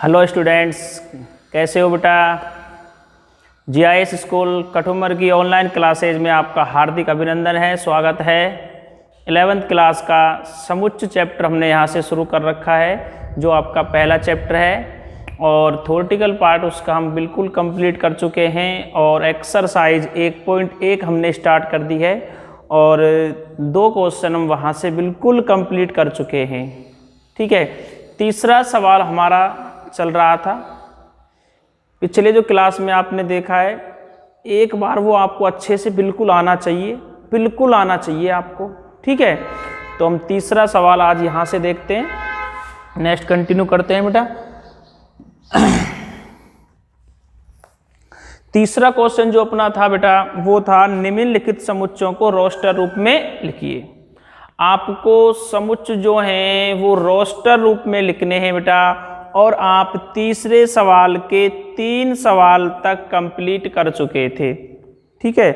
Hello students, कैसे हो बेटा। जीआईएस स्कूल कठुमर की ऑनलाइन क्लासेज में आपका हार्दिक अभिनंदन है, स्वागत है। 11th क्लास का समुच्चय चैप्टर हमने यहाँ से शुरू कर रखा है, जो आपका पहला चैप्टर है और थ्योरेटिकल पार्ट उसका हम बिल्कुल कंप्लीट कर चुके हैं और एक्सरसाइज 1.1 हमने स्टार्ट कर दी है और 2 क्वेश्चन हम वहाँ से बिल्कुल कंप्लीट कर चुके हैं। ठीक है, तीसरा सवाल हमारा चल रहा था। पिछले जो क्लास में आपने देखा है, एक बार वो आपको अच्छे से बिल्कुल आना चाहिए आपको। ठीक है, तो हम तीसरा सवाल आज यहाँ से देखते हैं, नेक्स्ट कंटिन्यू करते हैं बेटा। तीसरा क्वेश्चन जो अपना था बेटा, वो था निम्नलिखित समुच्चयों को रोस्टर रूप में लिखिए। आपको समुच्चय जो हैं वो रोस्टर रूप में लिखने हैं बेटा, और आप तीसरे सवाल के 3 सवाल तक कंप्लीट कर चुके थे। ठीक है,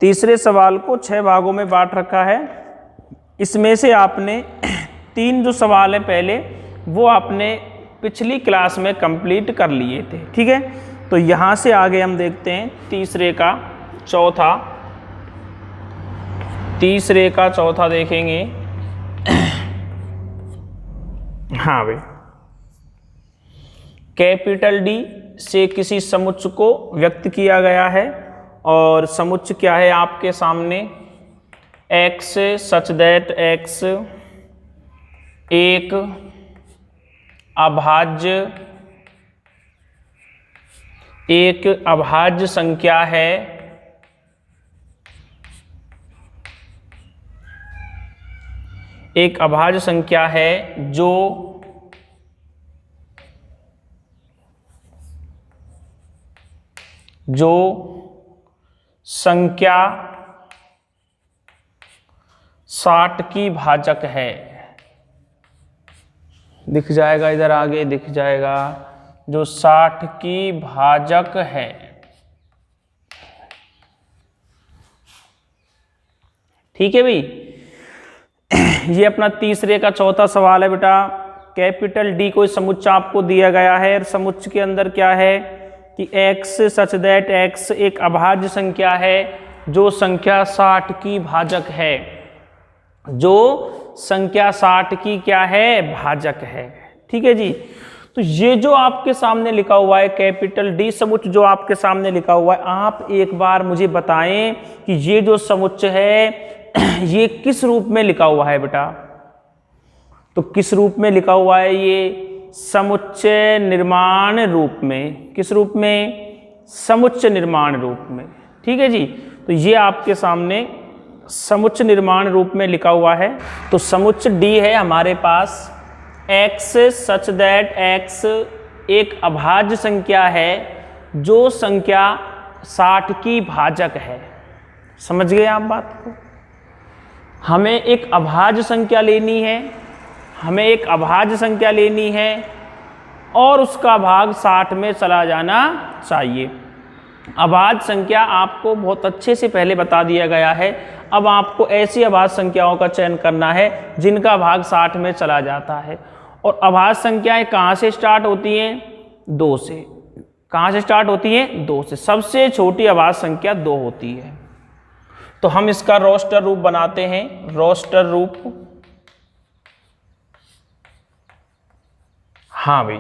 तीसरे सवाल को 6 भागों में बांट रखा है। इसमें से आपने 3 जो सवाल हैं पहले, वो आपने पिछली क्लास में कंप्लीट कर लिए थे। ठीक है, तो यहाँ से आगे हम देखते हैं तीसरे का चौथा देखेंगे। हाँ भाई, कैपिटल डी से किसी समुच्चय को व्यक्त किया गया है और समुच्चय क्या है आपके सामने, x सच दैट x एक अभाज्य संख्या है जो संख्या 60 की भाजक है। दिख जाएगा, इधर आगे दिख जाएगा, जो 60 की भाजक है। ठीक है भाई, ये अपना तीसरे का चौथा सवाल है बेटा। कैपिटल डी कोई समुच्चय आपको दिया गया है और समुच्चय के अंदर क्या है कि x सच दैट x एक अभाज्य संख्या है जो संख्या 60 की भाजक है, जो संख्या 60 की क्या है, भाजक है। ठीक है जी, तो ये जो आपके सामने लिखा हुआ है कैपिटल डी समुच्चय जो आपके सामने लिखा हुआ है, आप एक बार मुझे बताएं कि ये जो समुच्चय है ये किस रूप में लिखा हुआ है बेटा। तो किस रूप में लिखा हुआ है ये, समुच्चय निर्माण रूप में। किस रूप में, समुच्चय निर्माण रूप में। ठीक है जी, तो ये आपके सामने समुच्चय निर्माण रूप में लिखा हुआ है। तो समुच्चय डी है हमारे पास, x सच दैट x एक अभाज्य संख्या है जो संख्या 60 की भाजक है। समझ गए आप बात को। हमें एक अभाज्य संख्या लेनी है, और उसका भाग 60 में चला जाना चाहिए। अभाज्य संख्या आपको बहुत अच्छे से पहले बता दिया गया है। अब आपको ऐसी अभाज्य संख्याओं का चयन करना है जिनका भाग 60 में चला जाता है। और अभाज्य संख्याएं कहाँ से स्टार्ट होती हैं, 2 से। कहाँ से स्टार्ट होती हैं, 2 से। सबसे छोटी अभाज्य संख्या 2 होती है। तो हम इसका रोस्टर रूप बनाते हैं, रोस्टर रूप। हाँ भाई,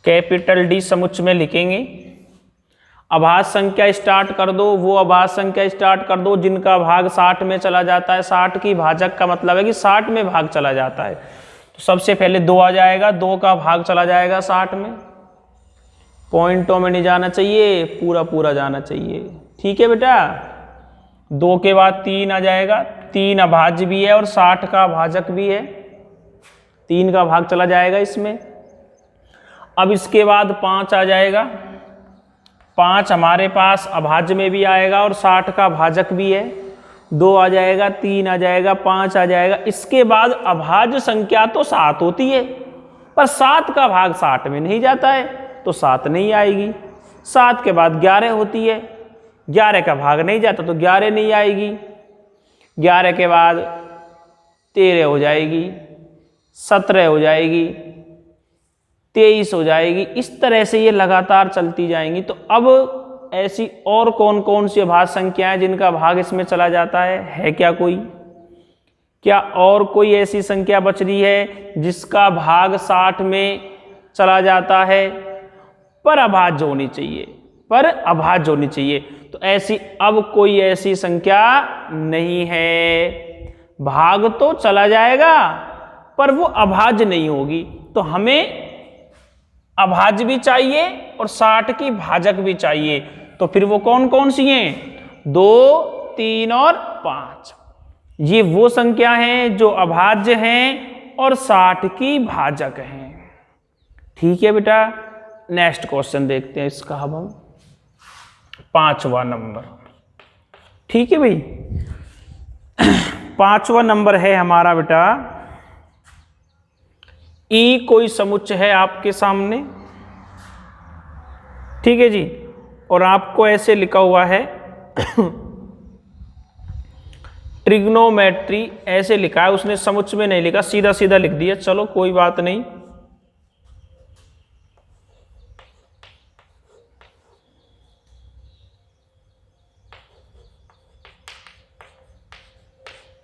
कैपिटल डी समुच्चय में लिखेंगे, अभाज्य संख्या स्टार्ट कर दो, वो अभाज्य संख्या स्टार्ट कर दो जिनका भाग 60 में चला जाता है। 60 की भाजक का मतलब है कि 60 में भाग चला जाता है। तो सबसे पहले 2 आ जाएगा, 2 का भाग चला जाएगा 60 में। पॉइंटों में नहीं जाना चाहिए, पूरा पूरा जाना चाहिए। ठीक है बेटा, 2 के बाद 3 आ जाएगा। 3 अभाज्य भी है और 60 का भाजक भी है, 3 का भाग चला जाएगा इसमें। अब इसके बाद 5 आ जाएगा। 5 हमारे पास अभाज्य में भी आएगा और 60 का भाजक भी है। 2 आ जाएगा, 3 आ जाएगा, 5 आ जाएगा। इसके बाद अभाज्य संख्या तो 7 होती है, पर 7 का भाग 60 में नहीं जाता है, तो 7 नहीं आएगी। 7 के बाद 11 होती है, 11 का भाग नहीं जाता तो 11 नहीं आएगी। 11 के बाद 13 हो जाएगी, 17 हो जाएगी, 23 हो जाएगी। इस तरह से ये लगातार चलती जाएंगी। तो अब ऐसी और कौन कौन सी अभाज्य संख्याएं जिनका भाग इसमें चला जाता है क्या कोई? क्या और कोई ऐसी संख्या बच रही है जिसका भाग 60 में चला जाता है? पर अभाज्य होनी चाहिए, पर अभाज्य होनी चाहिए। तो ऐसी अब कोई ऐसी संख्या नहीं है। भाग तो चला जाएगा पर वो अभाज्य नहीं होगी। तो हमें अभाज्य भी चाहिए और 60 की भाजक भी चाहिए। तो फिर वो कौन कौन सी हैं? 2, 3 और 5। ये वो संख्या हैं जो अभाज्य हैं और 60 की भाजक हैं। ठीक है बेटा, नेक्स्ट क्वेश्चन देखते हैं इसका हम 5वां नंबर। ठीक है भाई, 5वां नंबर है हमारा बेटा ई कोई समुच्चय है आपके सामने। ठीक है जी, और आपको ऐसे लिखा हुआ है ट्रिग्नोमेट्री ऐसे लिखा है, उसने समुच्चय में नहीं लिखा, सीधा सीधा लिख दिया। चलो कोई बात नहीं।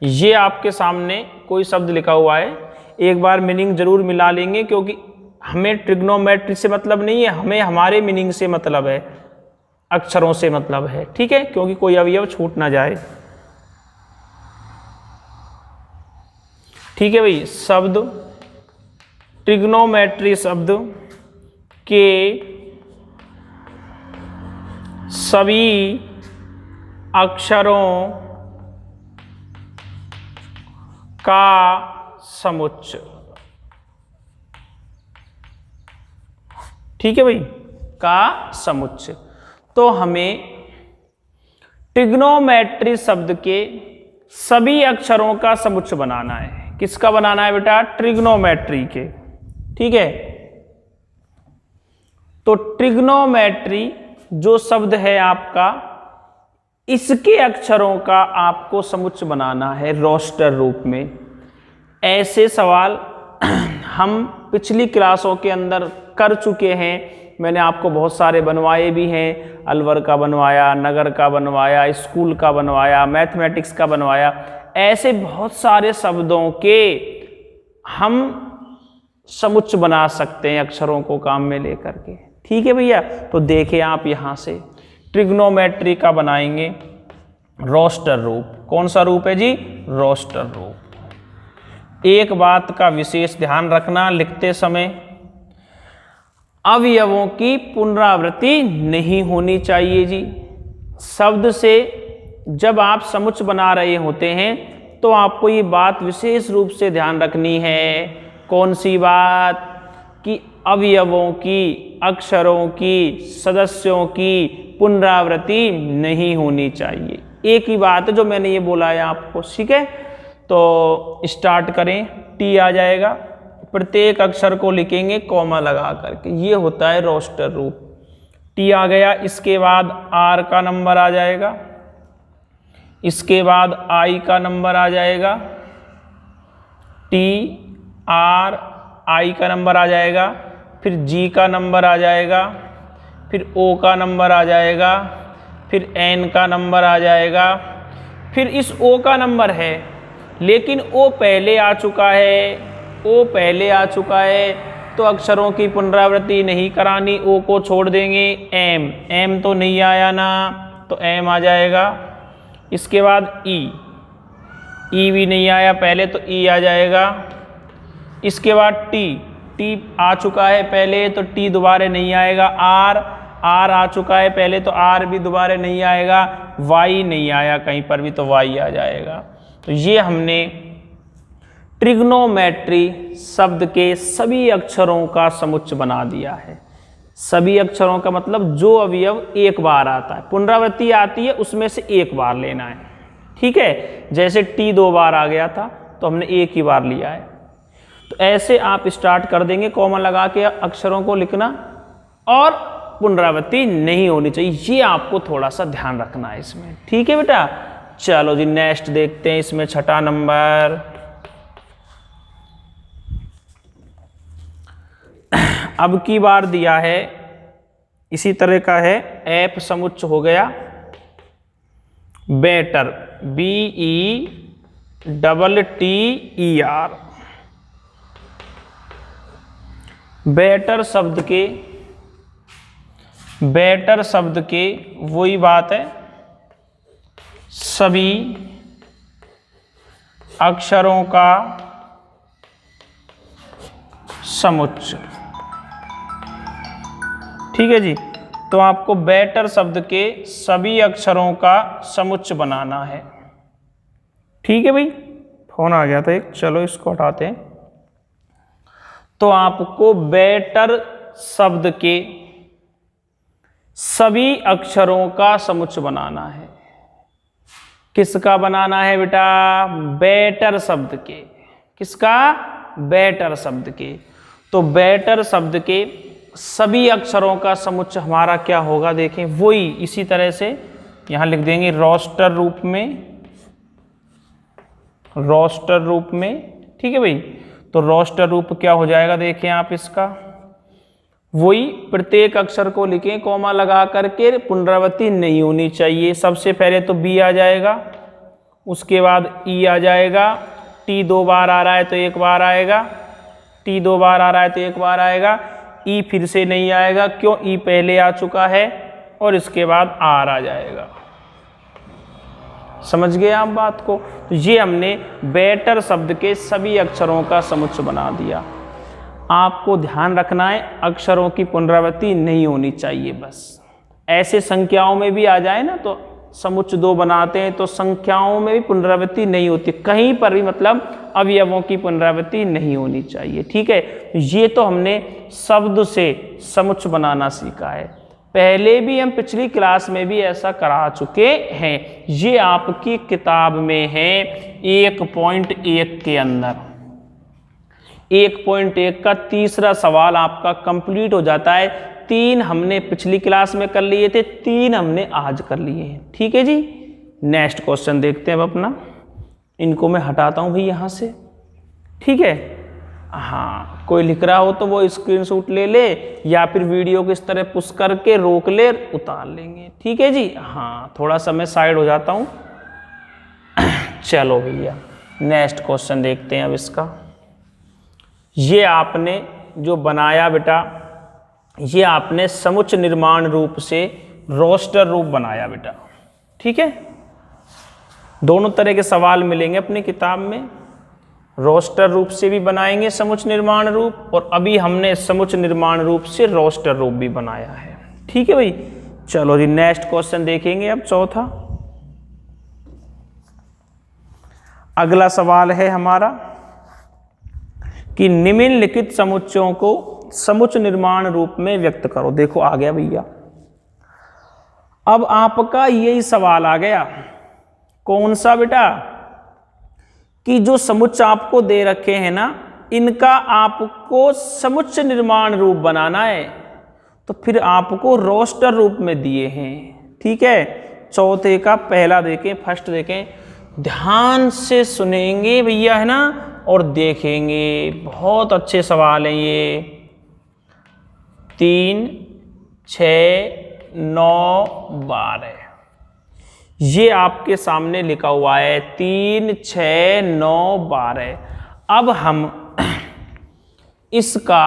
ये आपके सामने कोई शब्द लिखा हुआ है, एक बार मीनिंग जरूर मिला लेंगे क्योंकि हमें ट्रिग्नोमेट्री से मतलब नहीं है, हमें हमारे मीनिंग से मतलब है, अक्षरों से मतलब है। ठीक है, क्योंकि कोई अवयव छूट ना जाए। ठीक है भाई, शब्द ट्रिग्नोमेट्री शब्द के सभी अक्षरों का समुच्चय। ठीक है भाई, का समुच्चय। तो हमें ट्रिग्नोमेट्री शब्द के सभी अक्षरों का समुच्चय बनाना है। किसका बनाना है बेटा? ट्रिग्नोमेट्री के। ठीक है, तो ट्रिग्नोमेट्री जो शब्द है आपका, इसके अक्षरों का आपको समुच्चय बनाना है रोस्टर रूप में। ऐसे सवाल हम पिछली क्लासों के अंदर कर चुके हैं, मैंने आपको बहुत सारे बनवाए भी हैं। अलवर का बनवाया, नगर का बनवाया, स्कूल का बनवाया, मैथमेटिक्स का बनवाया। ऐसे बहुत सारे शब्दों के हम समुच्चय बना सकते हैं अक्षरों को काम में लेकर के। ठीक है भैया, तो देखिए आप यहाँ से ट्रिग्नोमेट्री का बनाएंगे रोस्टर रूप। कौन सा रूप है जी? रोस्टर रूप। एक बात का विशेष ध्यान रखना, लिखते समय अवयवों की पुनरावृत्ति नहीं होनी चाहिए जी। शब्द से जब आप समुच्चय बना रहे होते हैं तो आपको ये बात विशेष रूप से ध्यान रखनी है। कौन सी बात? कि अवयवों की, अक्षरों की, सदस्यों की पुनरावृत्ति नहीं होनी चाहिए। एक ही बात है जो मैंने ये बोला है आपको। ठीक है, तो स्टार्ट करें। टी आ जाएगा, प्रत्येक अक्षर को लिखेंगे कॉमा लगा करके, ये होता है रोस्टर रूप। टी आ गया, इसके बाद आर का नंबर आ जाएगा, इसके बाद आई का नंबर आ जाएगा, टी आर आई का नंबर आ जाएगा, फिर जी का नंबर आ जाएगा, फिर ओ का नंबर आ जाएगा, फिर एन का नंबर आ जाएगा, फिर इस ओ का नंबर है लेकिन ओ पहले आ चुका है, ओ पहले आ चुका है तो अक्षरों की पुनरावृत्ति नहीं करानी, ओ को छोड़ देंगे। एम, एम तो नहीं आया ना, तो एम आ जाएगा। इसके बाद ई, ई भी नहीं आया पहले तो ई आ जाएगा। इसके बाद टी, टी आ चुका है पहले तो टी दोबारा नहीं आएगा। आर, आर आ चुका है पहले तो आर भी दोबारा नहीं आएगा। वाई नहीं आया कहीं पर भी तो वाई आ जाएगा। तो ये हमने ट्रिग्नोमेट्री शब्द के सभी अक्षरों का समुच्चय बना दिया है। सभी अक्षरों का मतलब जो अवयव एक बार आता है, पुनरावृत्ति आती है उसमें से एक बार लेना है। ठीक है, जैसे टी 2 बार आ गया था तो हमने एक ही बार लिया है। तो ऐसे आप स्टार्ट कर देंगे कॉमा लगा के अक्षरों को लिखना, और पुनरावृत्ति नहीं होनी चाहिए, ये आपको थोड़ा सा ध्यान रखना है इसमें। ठीक है बेटा, चलो जी नेक्स्ट देखते हैं। इसमें 6ठा नंबर अब की बार दिया है इसी तरह का है, एफ समुच्च हो गया बेटर, BETTER। बेटर शब्द के वही बात है, सभी अक्षरों का समुच्च। ठीक है जी, तो आपको बेटर शब्द के सभी अक्षरों का समुच्च बनाना है। ठीक है भाई, फोन आ गया था एक, चलो इसको हटाते हैं। तो आपको बेटर शब्द के सभी अक्षरों का समुच्च बनाना है। किसका बनाना है बेटा? बेटर शब्द के। किसका? बेटर शब्द के। तो बेटर शब्द के सभी अक्षरों का समुच्च हमारा क्या होगा देखें, वही इसी तरह से यहां लिख देंगे रोस्टर रूप में, रोस्टर रूप में। ठीक है भाई, तो रोस्टर रूप क्या हो जाएगा देखें आप इसका, वही प्रत्येक अक्षर को लिखें कॉमा लगा करके, पुनरावृत्ति नहीं होनी चाहिए। सबसे पहले तो बी आ जाएगा, उसके बाद ई आ जाएगा, टी 2 बार आ रहा है तो 1 बार आएगा, टी 2 बार आ रहा है तो 1 बार आएगा, ई फिर से नहीं आएगा, क्यों? ई पहले आ चुका है, और इसके बाद आर आ जाएगा। समझ गए आप बात को? तो ये हमने बेटर शब्द के सभी अक्षरों का समुच्च बना दिया। आपको ध्यान रखना है अक्षरों की पुनरावृत्ति नहीं होनी चाहिए। बस ऐसे संख्याओं में भी आ जाए ना तो समुच्च 2 बनाते हैं, तो संख्याओं में भी पुनरावृत्ति नहीं होती, कहीं पर भी मतलब अवयवों की पुनरावृत्ति नहीं होनी चाहिए। ठीक है, ये तो हमने शब्द से समुच्च बनाना सीखा है। पहले भी हम पिछली क्लास में भी ऐसा करा चुके हैं। ये आपकी किताब में है 1.1 के अंदर। 1.1 का तीसरा सवाल आपका कंप्लीट हो जाता है। 3 हमने पिछली क्लास में कर लिए थे, 3 हमने आज कर लिए हैं। ठीक है जी, नेक्स्ट क्वेश्चन देखते हैं अब अपना। इनको मैं हटाता हूं भाई यहां से। ठीक है, हाँ, कोई लिख रहा हो तो वो स्क्रीनशॉट ले ले, या फिर वीडियो को इस तरह पुश करके रोक ले, उतार लेंगे। ठीक है जी, हाँ, थोड़ा सा मैं साइड हो जाता हूं। चलो भैया, नेक्स्ट क्वेश्चन देखते हैं अब इसका। ये आपने जो बनाया बेटा, ये आपने समुच्च निर्माण रूप से रोस्टर रूप बनाया बेटा। ठीक है, दोनों तरह के सवाल मिलेंगे अपनी किताब में। रोस्टर रूप से भी बनाएंगे समुच्च निर्माण रूप, और अभी हमने समुच्च निर्माण रूप से रोस्टर रूप भी बनाया है। ठीक है भाई, चलो जी नेक्स्ट क्वेश्चन देखेंगे अब, चौथा। अगला सवाल है हमारा कि निम्नलिखित समुच्चयों को समुच्च निर्माण रूप में व्यक्त करो। देखो आ गया भैया, अब आपका यही सवाल आ गया। कौन सा बेटा? कि जो समुच्च आपको दे रखे हैं ना, इनका आपको समुच्च निर्माण रूप बनाना है, तो फिर आपको रोस्टर रूप में दिए हैं। ठीक है, चौथे का पहला देखें, फर्स्ट देखें, ध्यान से सुनेंगे भैया, है ना, और देखेंगे। बहुत अच्छे सवाल हैं ये। 3, 6, 9, 12 ये आपके सामने लिखा हुआ है। 3, 6, 9, 12। अब हम इसका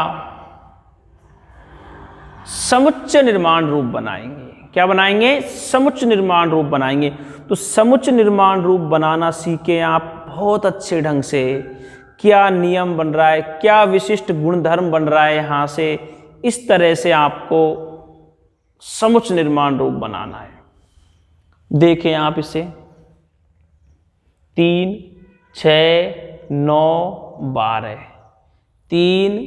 समुच्च निर्माण रूप बनाएंगे। क्या बनाएंगे? समुच्च निर्माण रूप बनाएंगे। तो समुच्च निर्माण रूप बनाना सीखें आप बहुत अच्छे ढंग से। क्या नियम बन रहा है, क्या विशिष्ट गुणधर्म बन रहा है यहां से, इस तरह से आपको समुच्च निर्माण रूप बनाना है। देखें आप इसे, 3, 6, 9, 12, 3,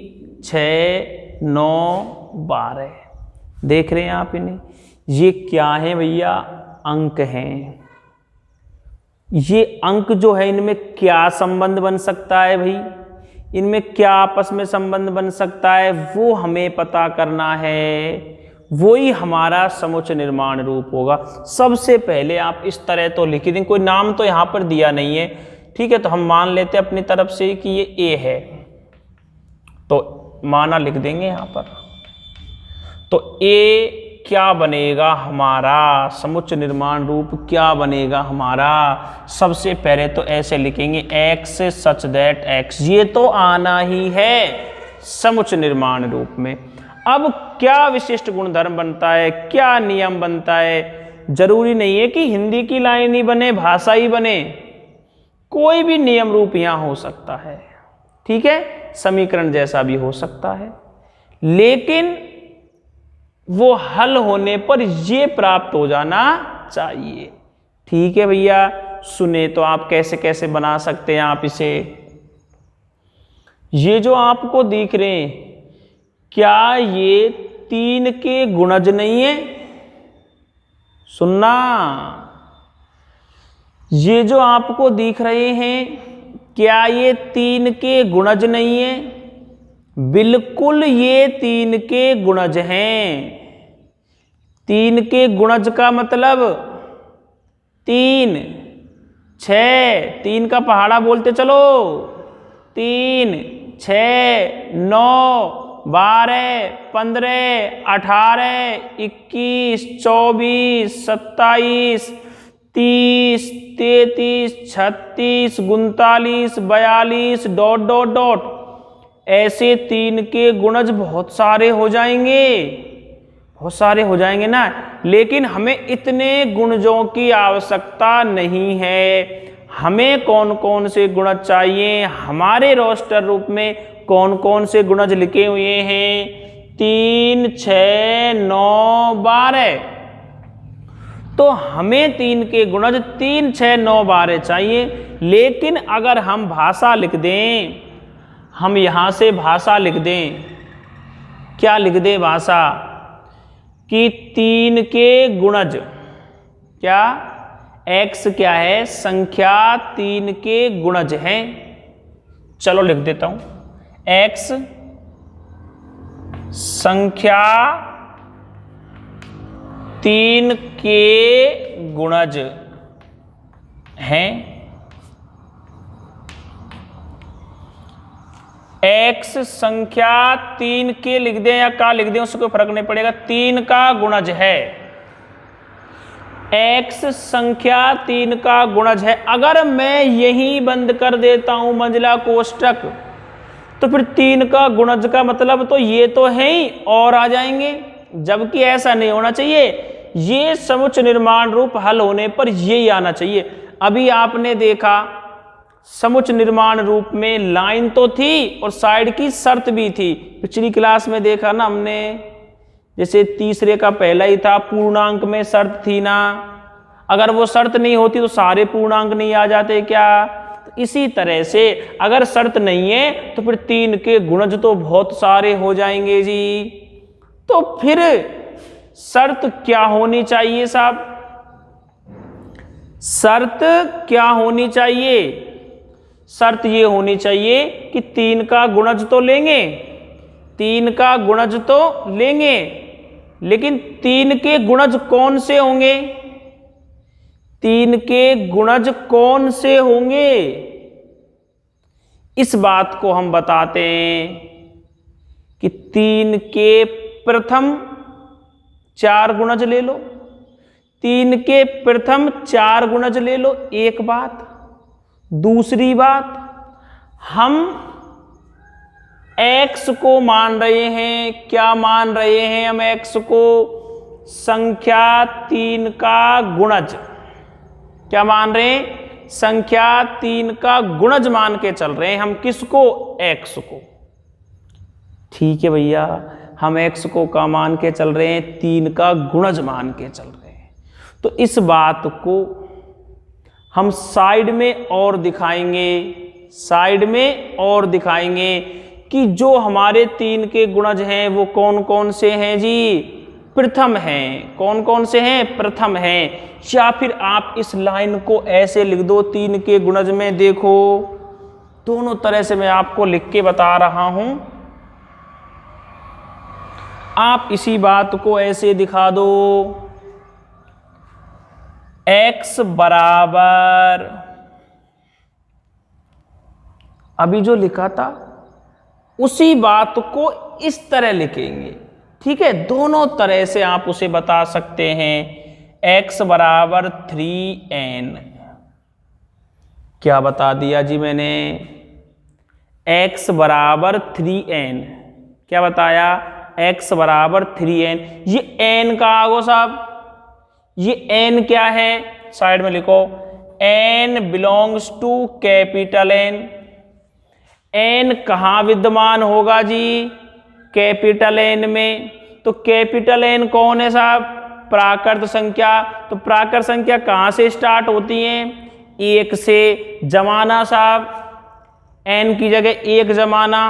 6, 9, 12 देख रहे हैं आप इन्हें। ये क्या है भैया? अंक हैं। ये अंक जो है, इनमें क्या संबंध बन सकता है भाई? इनमें क्या आपस में संबंध बन सकता है, वो हमें पता करना है। वही हमारा समुच्च निर्माण रूप होगा। सबसे पहले आप इस तरह तो लिख दें, कोई नाम तो यहाँ पर दिया नहीं है। ठीक है, तो हम मान लेते हैं अपनी तरफ से कि ये ए है। तो माना लिख देंगे यहां पर। तो ए क्या बनेगा हमारा समुच्चय निर्माण रूप, क्या बनेगा हमारा? सबसे पहले तो ऐसे लिखेंगे x सच दैट x, ये तो आना ही है समुच्चय निर्माण रूप में। अब क्या विशिष्ट गुणधर्म बनता है, क्या नियम बनता है? जरूरी नहीं है कि हिंदी की लाइन ही बने, भाषा ही बने, कोई भी नियम रूप यहां हो सकता है, ठीक है, समीकरण जैसा भी हो सकता है, लेकिन वो हल होने पर ये प्राप्त हो जाना चाहिए। ठीक है भैया, सुने तो आप कैसे कैसे बना सकते हैं आप इसे। ये जो आपको दिख रहे हैं, क्या ये 3 के गुणज नहीं है? सुनना, ये जो आपको दिख रहे हैं, क्या ये 3 के गुणज नहीं है? बिल्कुल ये 3 के गुणज हैं। 3 के गुणज का मतलब 3, 6, 3 का पहाड़ा बोलते चलो, 3, 6, 9, 12, 15, 18, 21, 24, 27, 30, 33, 36, 39, 42, ... ऐसे 3 के गुणज बहुत सारे हो जाएंगे, बहुत सारे हो जाएंगे ना। लेकिन हमें इतने गुणजों की आवश्यकता नहीं है। हमें कौन कौन से गुणज चाहिए? हमारे रोस्टर रूप में कौन कौन से गुणज लिखे हुए हैं? 3, 6, 9, 12। तो हमें 3 के गुणज 3, 6, 9, 12 चाहिए। लेकिन अगर हम भाषा लिख दें, हम यहां से भाषा लिख दें, क्या लिख दें भाषा? कि 3 के गुणज, क्या x क्या है? संख्या 3 के गुणज हैं। चलो लिख देता हूं, x संख्या 3 के गुणज हैं। x संख्या 3 के लिख दें या का लिख दें, उससे कोई फर्क नहीं पड़ेगा, 3 का गुणज है। x संख्या 3 का गुणज है। अगर मैं यही बंद कर देता हूं मंजिला कोष्टक, तो फिर 3 का गुणज का मतलब तो ये तो है ही, और आ जाएंगे, जबकि ऐसा नहीं होना चाहिए। ये समुच्चय निर्माण रूप हल होने पर यही आना चाहिए। अभी आपने देखा समुच्चय निर्माण रूप में लाइन तो थी और साइड की शर्त भी थी। पिछली क्लास में देखा ना हमने, जैसे तीसरे का पहला ही था, पूर्णांक में शर्त थी ना, अगर वो शर्त नहीं होती तो सारे पूर्णांक नहीं आ जाते क्या? तो इसी तरह से अगर शर्त नहीं है तो फिर 3 के गुणज तो बहुत सारे हो जाएंगे जी। तो फिर शर्त क्या होनी चाहिए साहब? शर्त क्या होनी चाहिए? शर्त ये होनी चाहिए कि 3 का गुणज तो लेंगे, 3 का गुणज तो लेंगे, लेकिन 3 के गुणज कौन से होंगे? 3 के गुणज कौन से होंगे? इस बात को हम बताते हैं कि 3 के प्रथम 4 गुणज ले लो, 3 के प्रथम 4 गुणज ले लो। एक बात। दूसरी बात, हम x को मान रहे हैं, क्या मान रहे हैं हम x को? संख्या 3 का गुणज। क्या मान रहे हैं? संख्या 3 का गुणज मान के चल रहे हैं हम। किसको? x को। ठीक है भैया, हम x को क्या मान के चल रहे हैं? 3 का गुणज मान के चल रहे हैं। तो इस बात को हम साइड में और दिखाएंगे, साइड में और दिखाएंगे कि जो हमारे 3 के गुणज हैं वो कौन कौन से हैं जी? प्रथम हैं। कौन कौन से हैं? प्रथम हैं। या फिर आप इस लाइन को ऐसे लिख दो, 3 के गुणज में देखो, दोनों तरह से मैं आपको लिख के बता रहा हूं। आप इसी बात को ऐसे दिखा दो, x बराबर, अभी जो लिखा था उसी बात को इस तरह लिखेंगे। ठीक है, दोनों तरह से आप उसे बता सकते हैं। x बराबर 3n, क्या बता दिया जी मैंने, x बराबर 3n, क्या बताया, x बराबर 3n। ये n का आगो साहब, ये n क्या है, साइड में लिखो, n belongs to capital N। n कहाँ विद्यमान होगा जी, कैपिटल N में। तो कैपिटल N कौन है साहब, प्राकृत संख्या। तो प्राकृत संख्या कहाँ से स्टार्ट होती हैं, 1 से। जमाना साहब, n की जगह 1 जमाना,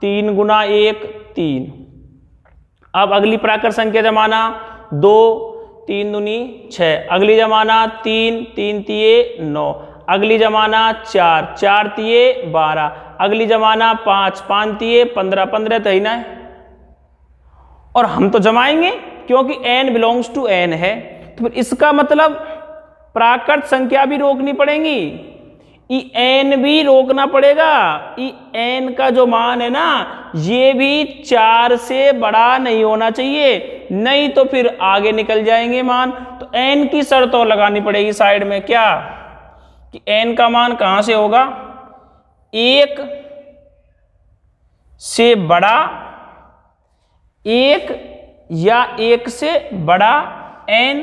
3 गुना 1 3। अब अगली प्राकृत संख्या जमाना 2, 3 दूनी 6। अगली जमाना 3, 3 तिये 9। अगली जमाना 4, 4 तिये 12। अगली जमाना 5, 5 तिये 15, 15 तो ही ना है। और हम तो जमाएंगे क्योंकि n बिलोंग्स टू n है। तो फिर इसका मतलब प्राकृत संख्या भी रोकनी पड़ेगी, n भी रोकना पड़ेगा। n का जो मान है ना, ये भी 4 से बड़ा नहीं होना चाहिए, नहीं तो फिर आगे निकल जाएंगे मान। तो n की शर्त और लगानी पड़ेगी साइड में, क्या कि n का मान कहां से होगा, 1 से बड़ा, 1 या 1 से बड़ा n,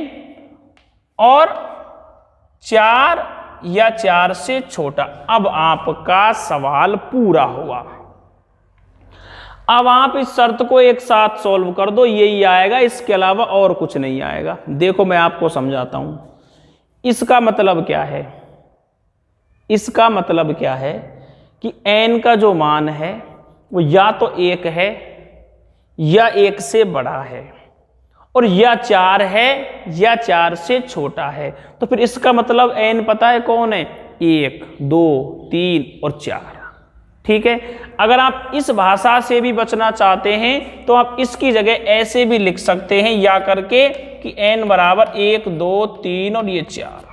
और 4 या 4 से छोटा। अब आपका सवाल पूरा हुआ। अब आप इस शर्त को एक साथ सॉल्व कर दो, यही आएगा, इसके अलावा और कुछ नहीं आएगा। देखो मैं आपको समझाता हूं। इसका मतलब क्या है, इसका मतलब क्या है कि n का जो मान है वो या तो 1 है, या 1 से बड़ा है, और या 4 है, या 4 से छोटा है। तो फिर इसका मतलब n पता है कौन है, 1 2 3 और 4। ठीक है, अगर आप इस भाषा से भी बचना चाहते हैं तो आप इसकी जगह ऐसे भी लिख सकते हैं या करके कि n बराबर 1 2 3 और ये 4।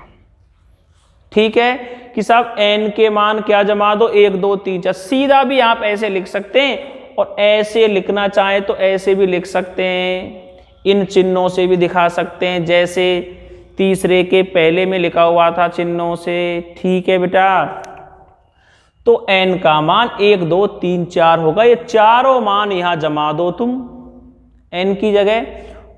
ठीक है कि साहब n के मान क्या जमा दो, 1 2 3 4। सीधा भी आप ऐसे लिख सकते हैं, और ऐसे लिखना चाहें तो ऐसे भी लिख सकते हैं, इन चिन्हों से भी दिखा सकते हैं, जैसे तीसरे के पहले में लिखा हुआ था चिन्हों से। ठीक है बेटा, तो n का मान 1 2 3 4 होगा। ये चारों मान यहां जमा दो तुम n की जगह।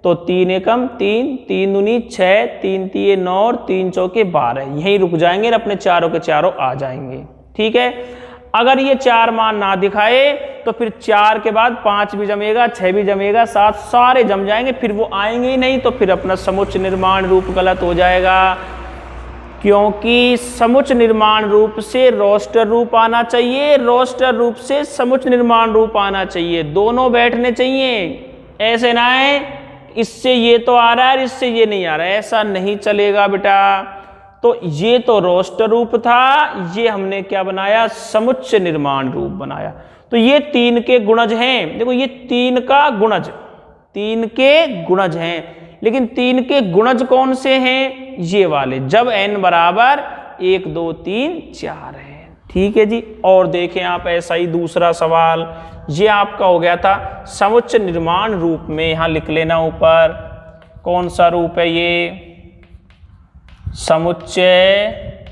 तो 3 एकम 3, 3 दूनी 6, 3 तिये 9 और 3 चौके 12। यहीं रुक जाएंगे और अपने चारों के चारों आ जाएंगे। ठीक है, अगर ये 4 मान ना दिखाए तो फिर 4 के बाद 5 भी जमेगा, 6 भी जमेगा, 7 सारे जम जाएंगे, फिर वो आएंगे ही नहीं। तो फिर अपना समुच्चय निर्माण रूप गलत हो जाएगा, क्योंकि समुच्चय निर्माण रूप से रोस्टर रूप आना चाहिए, रोस्टर रूप से समुच्चय निर्माण रूप आना चाहिए, दोनों बैठने चाहिए। ऐसे ना है इससे ये तो आ रहा है, इससे ये नहीं आ रहा है, ऐसा नहीं चलेगा बेटा। तो ये तो रोस्टर रूप था, ये हमने क्या बनाया, समुच्चय निर्माण रूप बनाया। तो ये 3 के गुणज हैं। देखो ये 3 का गुणज, 3 के गुणज हैं, लेकिन 3 के गुणज कौन से हैं, ये वाले, जब n बराबर 1 2 3 4 है। ठीक है जी, और देखें आप ऐसा ही दूसरा सवाल, ये आपका हो गया था समुच्चय निर्माण रूप में। यहां लिख लेना ऊपर, कौन सा रूप है ये, समुच्चय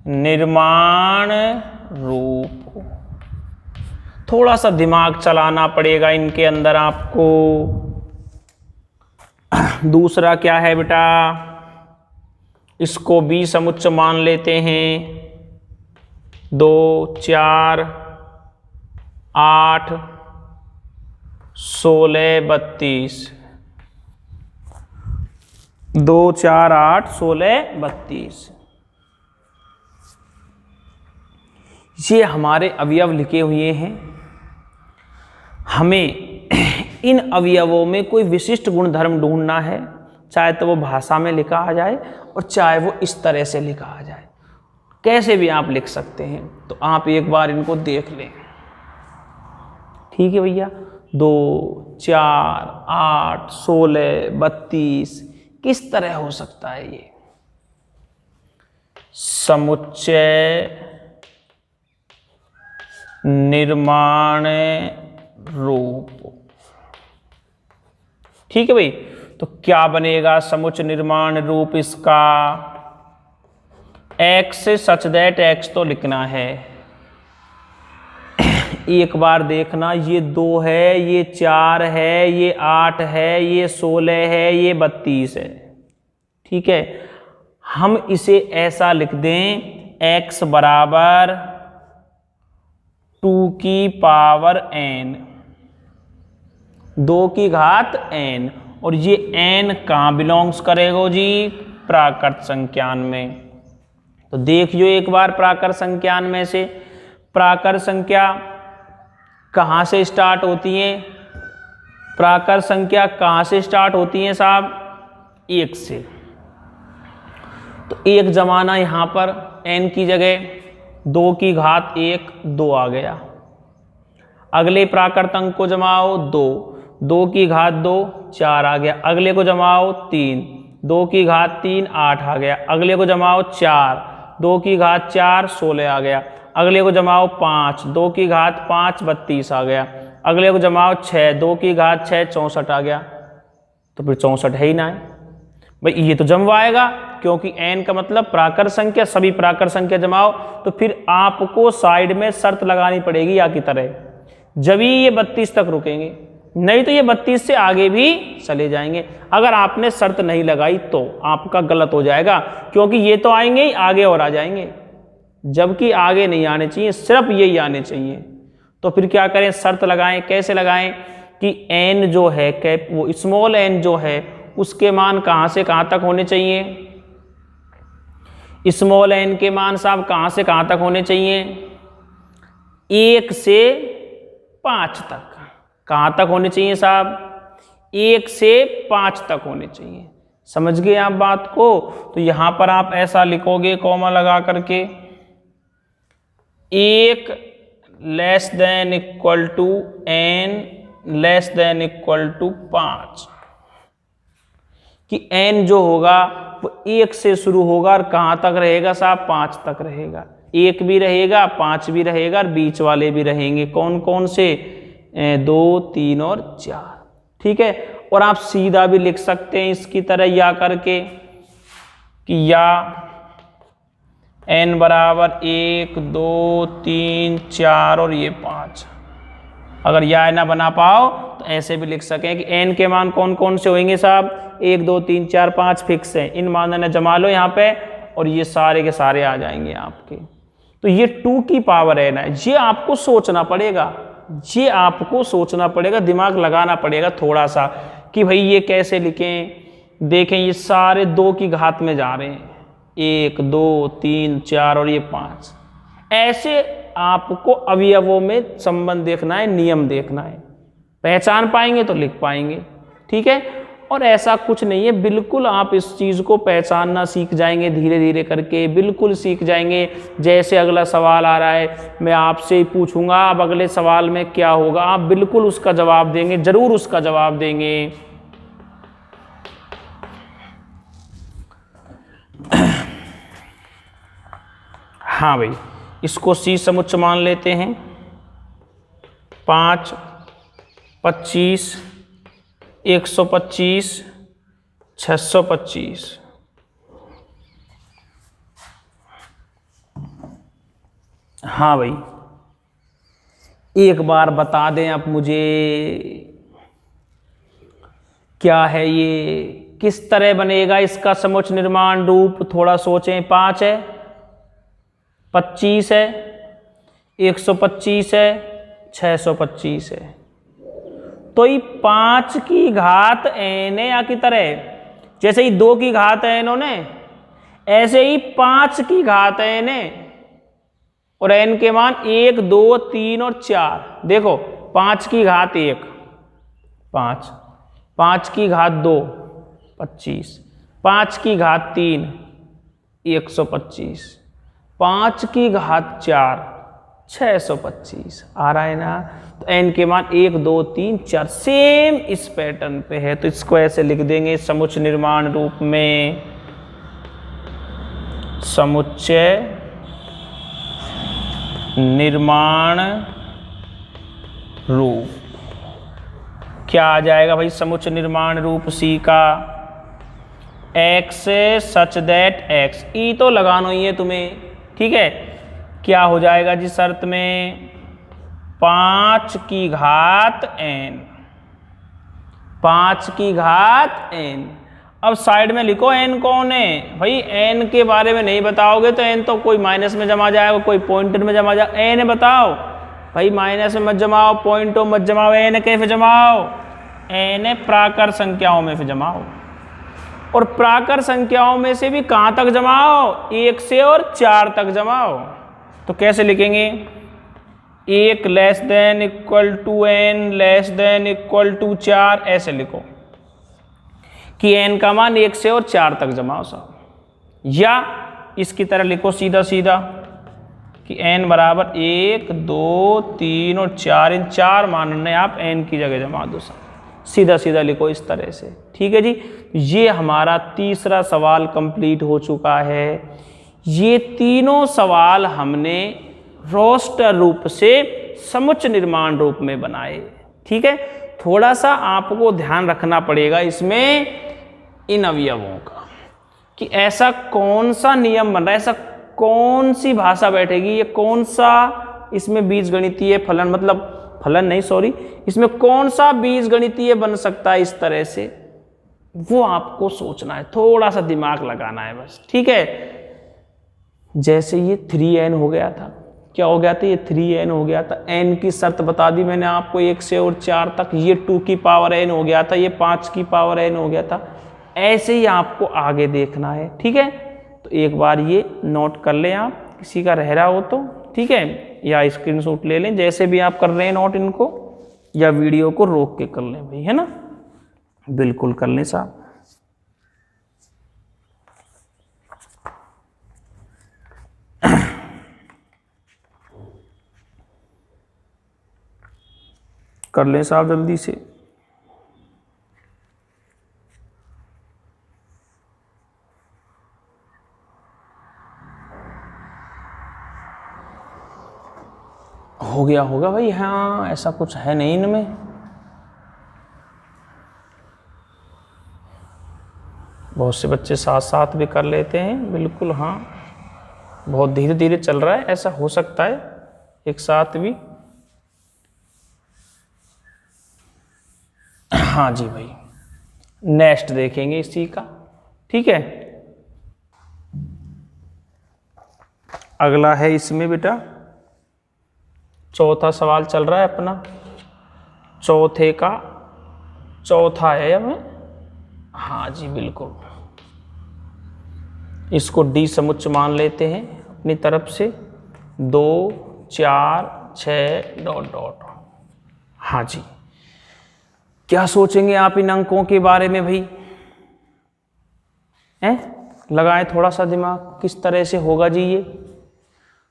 निर्माण रूप। थोड़ा सा दिमाग चलाना पड़ेगा इनके अंदर आपको। दूसरा क्या है बेटा, इसको भी समुच्चय मान लेते हैं। 2 4 8 16 32, 2 4 8 16 32, ये हमारे अवयव लिखे हुए हैं। हमें इन अवयवों में कोई विशिष्ट गुणधर्म ढूंढना है, चाहे तो वो भाषा में लिखा आ जाए और चाहे वो इस तरह से लिखा आ जाए, कैसे भी आप लिख सकते हैं। तो आप एक बार इनको देख लें। ठीक है भैया, 2 4 8 16 32 किस तरह हो सकता है ये, समुच्चय निर्माण रूप। ठीक है भाई, तो क्या बनेगा समुच्चय निर्माण रूप इसका? x सच दैट x तो लिखना है। एक बार देखना, ये 2 है, ये 4 है, ये 8 है, ये 16 है, ये 32 है। ठीक है, हम इसे ऐसा लिख दें x बराबर 2 की पावर n, 2 की घात n, और ये n कहाँ बिलोंग्स करेगा जी? प्राकृत संख्यान में। तो देखियो एक बार प्राकृत संख्यान में से, प्राकृत संख्या कहाँ से स्टार्ट होती है? प्राकृत संख्या कहाँ से स्टार्ट होती है साहब? 1 से। तो 1 जमाना यहाँ पर n की जगह 2 की घात 1 2 आ गया। अगले प्राकृत अंक को जमाओ 2, 2 की घात 2 4 आ गया। अगले को जमाओ 3, 2 की घात 3 8 आ गया। अगले को जमाओ 4, 2 की घात 4 16 आ गया। अगले को जमाओ 5, 2 की घात 5 32 आ गया। अगले को जमाओ 6, 2 की घात 6 64 आ गया। तो फिर 64 है ही ना है भाई, ये तो जमवाएगा, क्योंकि n का मतलब प्राकृत संख्या, सभी प्राकृत संख्या जमाओ। तो फिर आपको साइड में शर्त लगानी पड़ेगी या की तरह, जब ही ये 32 तक रुकेंगे, नहीं तो ये 32 से आगे भी चले जाएंगे। अगर आपने शर्त नहीं लगाई तो आपका गलत हो जाएगा, क्योंकि ये तो आएंगे ही, आगे और आ जाएंगे, जबकि आगे नहीं आने चाहिए, सिर्फ यही आने चाहिए। तो फिर क्या करें? शर्त लगाएं। कैसे लगाएं? कि n जो है कैप, वो स्मॉल n जो है, उसके मान कहाँ से कहाँ तक होने चाहिए? स्मॉल n के मान साहब कहाँ से कहाँ तक होने चाहिए? 1 से 5 तक। कहाँ तक होने चाहिए साहब? 1 से 5 तक होने चाहिए। समझ गए आप बात को? तो यहां पर आप ऐसा लिखोगे कॉमा लगा करके, 1 less than equal to n less than equal to 5, कि n जो होगा वो 1 से शुरू होगा और कहाँ तक रहेगा साहब? 5 तक रहेगा। 1 भी रहेगा, 5 भी रहेगा, और बीच वाले भी रहेंगे। कौन कौन से? 2 3 और 4। ठीक है, और आप सीधा भी लिख सकते हैं इसकी तरह या करके, कि या n बराबर 1 2 3 4 और ये 5। अगर या ना बना पाओ तो ऐसे भी लिख सकें कि n के मान कौन कौन से होंगे साहब? 1 2 3 4 5 फिक्स है, इन मानों ने जमा लो यहाँ पे, और ये सारे के सारे आ जाएंगे आपके। तो ये 2 की पावर n है। ये आपको सोचना पड़ेगा, ये आपको सोचना पड़ेगा, दिमाग लगाना पड़ेगा थोड़ा सा, कि भाई ये कैसे लिखें। देखें ये सारे 2 की घात में जा रहे हैं, 1 2 3 4 और ये 5। ऐसे आपको अवयवों में संबंध देखना है, नियम देखना है, पहचान पाएंगे तो लिख पाएंगे। ठीक है, और ऐसा कुछ नहीं है, बिल्कुल आप इस चीज़ को पहचानना सीख जाएंगे धीरे धीरे करके, बिल्कुल सीख जाएंगे। जैसे अगला सवाल आ रहा है, मैं आपसे ही पूछूंगा अब अगले सवाल में क्या होगा, आप बिल्कुल उसका जवाब देंगे, जरूर उसका जवाब देंगे। हाँ भाई, इसको सी समुच्चय मान लेते हैं। 5 25 125 625। हाँ भाई, एक बार बता दें आप मुझे, क्या है ये, किस तरह बनेगा इसका समुच्चय निर्माण रूप? थोड़ा सोचें। 5 है, 25 है, 125 है, 625 है। तो ये 5 की घात n है या की तरह, जैसे ही 2 की घात n होने, ऐसे ही 5 की घात n है, और n के मान 1 2 3 और 4। देखो 5 की घात 1 5, 5 की घात 2 25, 5 की घात 3 125, 5 की घात 4 625। आ रहा है ना? तो n के मान 1 2 3 4 सेम इस पैटर्न पे है, तो इसको ऐसे लिख देंगे समुच्चय निर्माण रूप में, समुच्चय निर्माण रूप। क्या आ जाएगा भाई समुच्चय निर्माण रूप सी का? एक्स सच दैट एक्स, ई तो लगाना ही है तुम्हें, ठीक है। क्या हो जाएगा जी शर्त में? 5 की घात n, 5 की घात n। अब साइड में लिखो n कौन है भाई? n के बारे में नहीं बताओगे तो n तो कोई माइनस में जमा जाएगा, कोई पॉइंटर में जमा जाएगा। n बताओ भाई, माइनस में मत जमाओ, पॉइंटों मत जमाओ, n कैसे जमाओ? n प्राकर संख्याओं में फिर जमाओ, और प्राकर संख्याओं में से भी कहां तक जमाओ? 1 से और 4 तक जमाओ। तो कैसे लिखेंगे? 1 less than equal to n less than equal to 4, ऐसे लिखो कि n का मान 1 से और 4 तक जमाओ साहब। या इसकी तरह लिखो सीधा सीधा कि n बराबर 1 2 3 और 4, इन 4 मानों ने आप n की जगह जमा दो साहब। सीधा सीधा लिखो इस तरह से, ठीक है जी। ये हमारा तीसरा सवाल कंप्लीट हो चुका है। ये तीनों सवाल हमने रोस्टर रूप से समुच्चय निर्माण रूप में बनाए, ठीक है। थोड़ा सा आपको ध्यान रखना पड़ेगा इसमें इन अवयवों का, कि ऐसा कौन सा नियम बन रहा है, ऐसा कौन सी भाषा बैठेगी, ये कौन सा इसमें बीजगणितीय फलन, मतलब फलन नहीं सॉरी, इसमें कौन सा बीजगणितीय बन सकता है इस तरह से, वो आपको सोचना है, थोड़ा सा दिमाग लगाना है बस, ठीक है। जैसे ये 3n हो गया था, क्या हो गया था? ये 3n हो गया था। n की शर्त बता दी मैंने आपको 1 से और 4 तक। ये 2 की पावर n हो गया था, ये 5 की पावर n हो गया था। ऐसे ही आपको आगे देखना है, ठीक है। तो एक बार ये नोट कर लें आप, किसी का रह रहा हो तो, ठीक है, या स्क्रीनशॉट ले लें, जैसे भी आप कर रहे हैं नोट इनको, या वीडियो को रोक के कर लें भाई, है ना, बिल्कुल कर लें साहब। कर लें साहब जल्दी से। हो गया होगा भाई, हाँ ऐसा कुछ है नहीं इनमें। बहुत से बच्चे साथ साथ भी कर लेते हैं, बिल्कुल हाँ, बहुत धीरे धीरे चल रहा है, ऐसा हो सकता है एक साथ भी। हाँ जी भाई, नेक्स्ट देखेंगे इसी का, ठीक है। अगला है इसमें बेटा, चौथा सवाल चल रहा है अपना, चौथे का चौथा है हमें, हाँ जी बिल्कुल। इसको डी समुच्चय मान लेते हैं अपनी तरफ से, 2 4 6 डॉट डॉट। हाँ जी, क्या सोचेंगे आप इन अंकों के बारे में भाई? हैं, लगाएं थोड़ा सा दिमाग, किस तरह से होगा जी ये?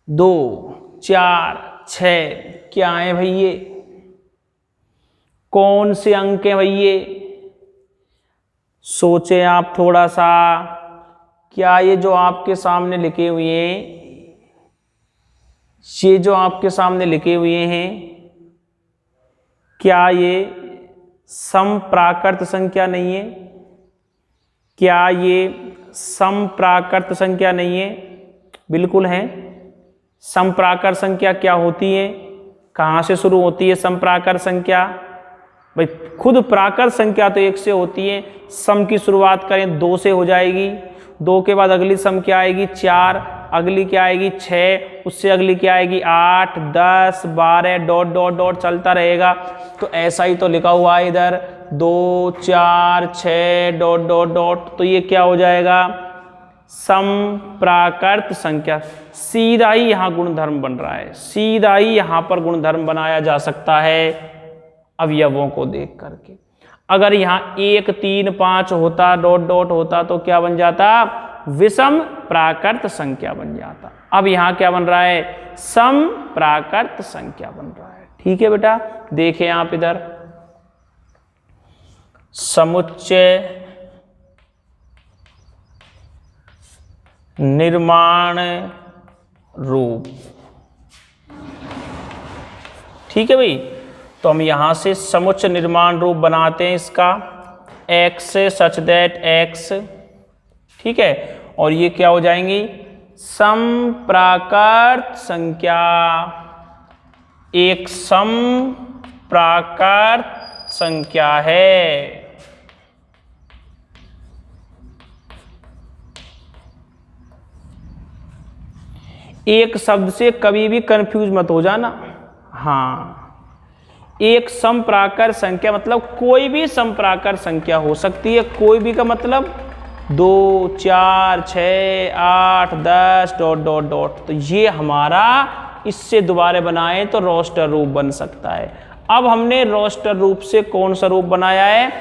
2 4 6 क्या है भाई? ये कौन से अंक हैं भाई? ये सोचें आप थोड़ा सा। क्या ये जो आपके सामने लिखे हुए हैं, ये जो आपके सामने लिखे हुए हैं, क्या ये समप्राकृत संख्या नहीं है? क्या ये समप्राकृत संख्या नहीं है? बिल्कुल है। समप्राकृत संख्या क्या होती है, कहाँ से शुरू होती है समप्राकृत संख्या? भाई खुद प्राकृत संख्या तो 1 से होती है, सम की शुरुआत करें 2 से हो जाएगी, 2 के बाद अगली सम क्या आएगी? 4, अगली क्या आएगी? 6, उससे अगली क्या आएगी? 8 10 12 डॉट डॉट डॉट चलता रहेगा। तो ऐसा ही तो लिखा हुआ है इधर, 2 4 6 डॉट डॉट डॉट, तो ये क्या हो जाएगा? समप्राकृत संख्या। सीधा ही यहाँ गुणधर्म बन रहा है, सीधा ही यहाँ पर गुणधर्म बनाया जा सकता है अवयवों को देख करके। अगर यहाँ 1 3 5 होता, डॉट डॉट होता, तो क्या बन जाता? विषम प्राकृत संख्या बन जाता। अब यहाँ क्या बन रहा है? सम प्राकृत संख्या बन रहा है, ठीक है बेटा। देखें आप इधर, समुच्चय निर्माण रूप, ठीक है भाई। तो हम यहाँ से समुच्चय निर्माण रूप बनाते हैं इसका, x सच दैट x, ठीक है। और ये क्या हो जाएंगी, समप्राकृत संख्या, एक समप्राकृत संख्या है। एक शब्द से कभी भी कंफ्यूज मत हो जाना। हाँ, एक समप्राकृत संख्या मतलब कोई भी समप्राकृत संख्या हो सकती है। कोई भी का मतलब 2, 4, 6, 8, 10 ... तो ये हमारा, इससे दोबारा बनाए तो रोस्टर रूप बन सकता है। अब हमने रोस्टर रूप से कौन सा रूप बनाया है,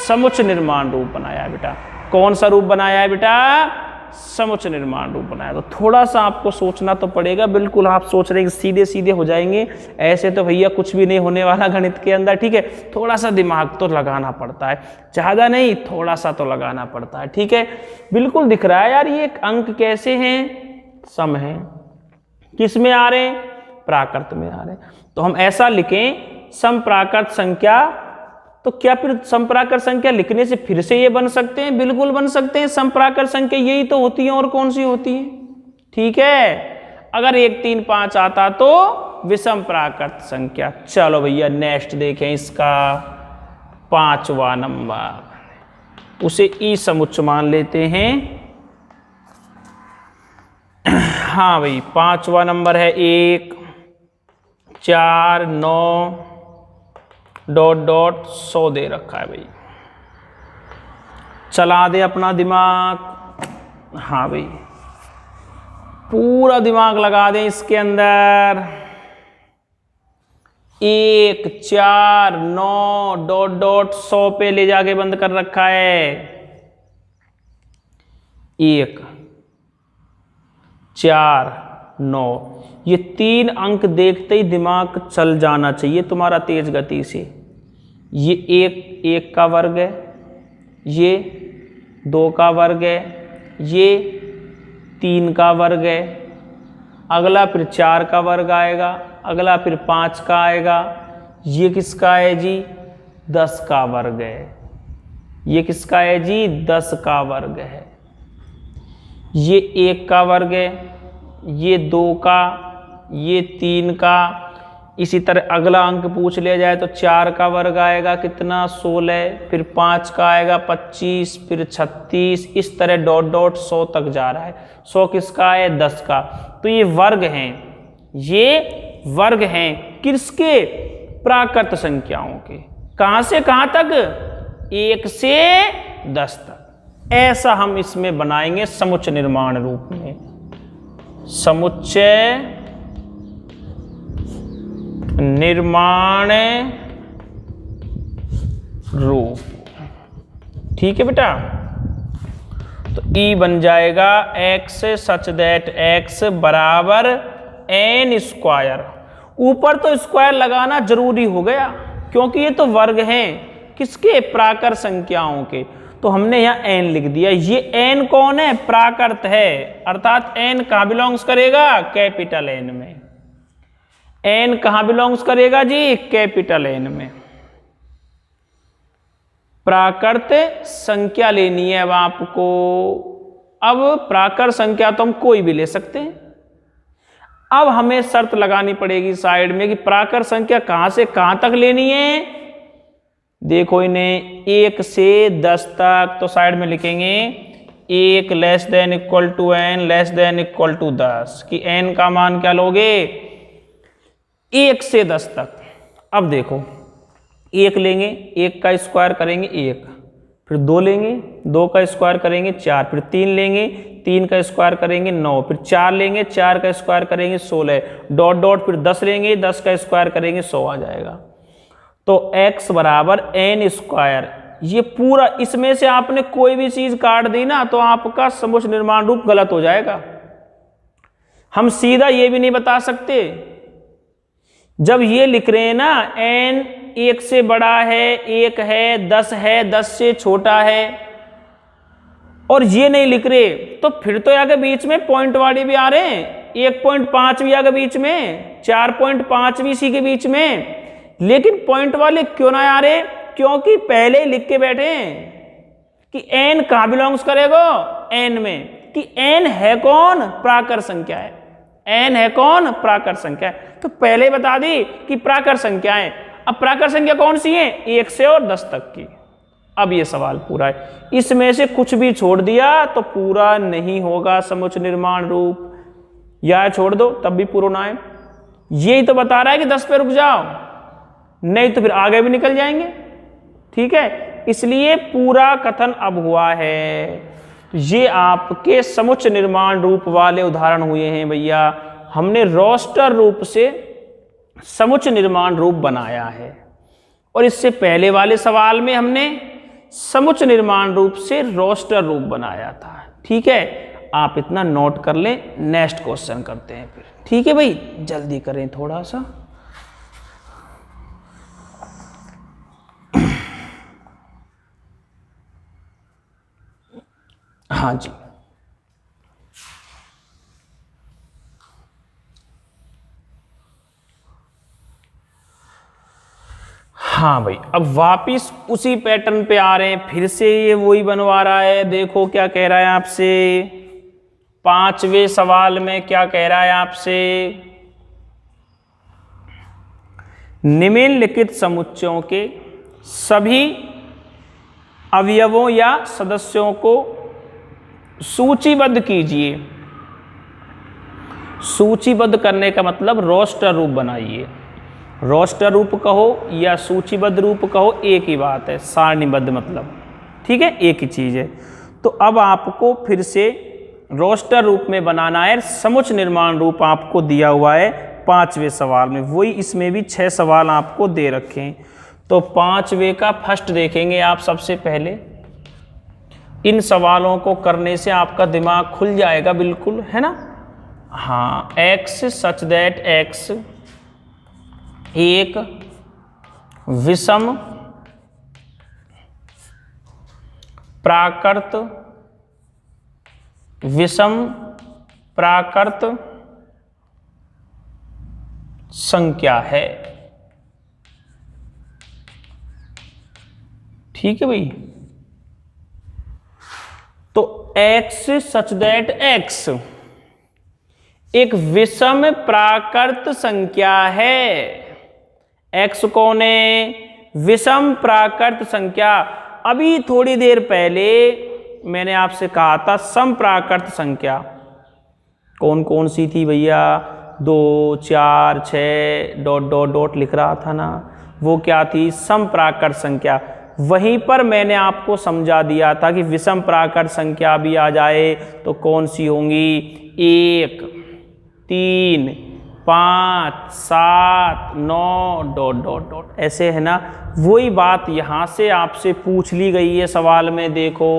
समुच्चय निर्माण रूप बनाया है बेटा। कौन सा रूप बनाया है बेटा, समुच्चय निर्माण रूप बनाया। तो थोड़ा सा आपको सोचना तो पड़ेगा। बिल्कुल आप सोच रहे हैं कि सीधे सीधे हो जाएंगे, ऐसे तो भैया कुछ भी नहीं होने वाला गणित के अंदर, ठीक है। थोड़ा सा दिमाग तो लगाना पड़ता है, ज़्यादा नहीं, थोड़ा सा तो लगाना पड़ता है, ठीक है। बिल्कुल दिख रहा है यार, ये अंक कैसे हैं, सम है। किस में आ रहे हैं, प्राकृत में आ रहे हैं। तो हम ऐसा लिखें, समप्राकृत संख्या। तो क्या फिर समप्राकृत संख्या लिखने से फिर से ये बन सकते हैं, बिल्कुल बन सकते हैं। समप्राकृत संख्या यही तो होती है, और कौन सी होती है, ठीक है। अगर 1, 3, 5 आता तो विषम प्राकृत संख्या। चलो भैया नेक्स्ट देखें इसका 5वां नंबर, उसे ई समुच्चय मान लेते हैं। हाँ भाई, 5वां नंबर है 1, 4, 9 ... 100 दे रखा है भाई। चला दे अपना दिमाग। हाँ भाई, पूरा दिमाग लगा दें इसके अंदर। 1, 4, 9 ... 100 पे ले जाके बंद कर रखा है। 1, 4, 9, ये 3 अंक देखते ही दिमाग चल जाना चाहिए तुम्हारा तेज गति से। ये 1 का वर्ग है, ये 2 का वर्ग है, ये 3 का वर्ग है, अगला फिर 4 का वर्ग आएगा, अगला फिर 5 का आएगा। ये किसका है जी, 10 का वर्ग है। ये किसका है जी, 10 का वर्ग है। ये 1 का वर्ग है, ये 2 का, ये 3 का। इसी तरह अगला अंक पूछ लिया जाए तो 4 का वर्ग आएगा कितना, 16, फिर 5 का आएगा 25, फिर 36, इस तरह ... 100 तक जा रहा है। 100 किसका है, 10 का। तो ये वर्ग हैं, ये वर्ग हैं किसके, प्राकृत संख्याओं के। कहां से कहां तक, 1 से 10 तक। ऐसा हम इसमें बनाएंगे समुच्चय निर्माण रूप में। समुच्चय निर्माण रूप, ठीक है बेटा। तो ई बन जाएगा x सच दैट x बराबर n स्क्वायर। ऊपर तो स्क्वायर लगाना जरूरी हो गया, क्योंकि ये तो वर्ग हैं किसके, प्राकृत संख्याओं के। तो हमने यहाँ n लिख दिया। ये n कौन है, प्राकृत है, अर्थात n कहाँ बिलोंग्स करेगा, कैपिटल N में। n कहाँ बिलोंग्स करेगा जी, कैपिटल N में। प्राकृत संख्या लेनी है अब आपको। अब प्राकृत संख्या तो हम कोई भी ले सकते हैं। अब हमें शर्त लगानी पड़ेगी साइड में कि प्राकृत संख्या कहां से कहां तक लेनी है। देखो इन्हें 1 से 10 तक, तो साइड में लिखेंगे 1 less than equal to n less than equal to 10, कि n का मान क्या लोगे, 1 से 10 तक। अब देखो 1 लेंगे, 1 का स्क्वायर करेंगे 1, फिर 2 लेंगे, 2 का स्क्वायर करेंगे 4, फिर 3 लेंगे, 3 का स्क्वायर करेंगे 9, फिर 4 लेंगे, 4 का स्क्वायर करेंगे 16, ... फिर 10 लेंगे, 10 का स्क्वायर करेंगे 100 आ जाएगा। तो x बराबर n स्क्वायर। ये पूरा, इसमें से आपने कोई भी चीज काट दी ना तो आपका समुच्चय निर्माण रूप गलत हो जाएगा। हम सीधा ये भी नहीं बता सकते, जब ये लिख रहे हैं ना n 1 से बड़ा है, 1 है, 10 है, 10 से छोटा है, और ये नहीं लिख रहे, तो फिर तो यहाँ के बीच में पॉइंट वाले भी आ रहे हैं। 1.5 भी आ गया बीच में, 4.5 भी इसी के बीच में, लेकिन पॉइंट वाले क्यों ना आ रहे? क्योंकि पहले लिख के बैठे कि n कहां बिलोंग्स करेगा? n में। कि n है कौन? प्राकर संख्या है। n है कौन? प्राकर संख्या है। तो पहले बता दी कि प्राकर संख्या है। अब प्राकर संख्या कौन सी है? 1 से और 10 तक की। अब ये सवाल पूरा है। इसमें से कुछ भी छोड़ दिया तो पूरा नहीं होगा समुच्चय निर्माण रूप, या छोड़ दो तब भी पूरा ना है। यही तो बता रहा है कि 10 पे रुक जाओ, नहीं तो फिर आगे भी निकल जाएंगे। ठीक है, इसलिए पूरा कथन अब हुआ है। ये आपके समुच्चय निर्माण रूप वाले उदाहरण हुए हैं भैया। हमने रोस्टर रूप से समुच्चय निर्माण रूप बनाया है, और इससे पहले वाले सवाल में हमने समुच्चय निर्माण रूप से रोस्टर रूप बनाया था। ठीक है, आप इतना नोट कर लें, नेक्स्ट क्वेश्चन करते हैं फिर। ठीक है भाई, जल्दी करें थोड़ा सा। हाँ जी, हाँ भाई, अब वापिस उसी पैटर्न पे आ रहे हैं। फिर से ये वही बनवा रहा है। देखो क्या कह रहा है आपसे, 5वें सवाल में क्या कह रहा है आपसे, निम्नलिखित समुच्चयों के सभी अवयवों या सदस्यों को सूचीबद्ध कीजिए। सूचीबद्ध करने का मतलब रोस्टर रूप बनाइए। रोस्टर रूप कहो या सूचीबद्ध रूप कहो, एक ही बात है, सारणीबद्ध मतलब। ठीक है, एक ही चीज है। तो अब आपको फिर से रोस्टर रूप में बनाना है। समुच्चय निर्माण रूप आपको दिया हुआ है 5वें सवाल में, वही इसमें भी 6 सवाल आपको दे रखे हैं। तो 5वें का फर्स्ट देखेंगे आप सबसे पहले। इन सवालों को करने से आपका दिमाग खुल जाएगा बिल्कुल, है ना। हाँ, x सच दैट x एक विषम प्राकृत संख्या है। ठीक है भाई, तो x सच दैट x एक विषम प्राकृत संख्या है। x कौन है? विषम प्राकृत संख्या। अभी थोड़ी देर पहले मैंने आपसे कहा था सम प्राकृत संख्या कौन कौन सी थी भैया? 2, 4, 6 डॉट डॉट डॉट लिख रहा था ना, वो क्या थी? सम प्राकृत संख्या। वहीं पर मैंने आपको समझा दिया था कि विषम प्राकृत संख्या भी आ जाए तो कौन सी होंगी? 1, 3, 5, 7, 9 डॉट डॉट डॉट, ऐसे है ना। वही बात यहाँ से आपसे पूछ ली गई है सवाल में। देखो,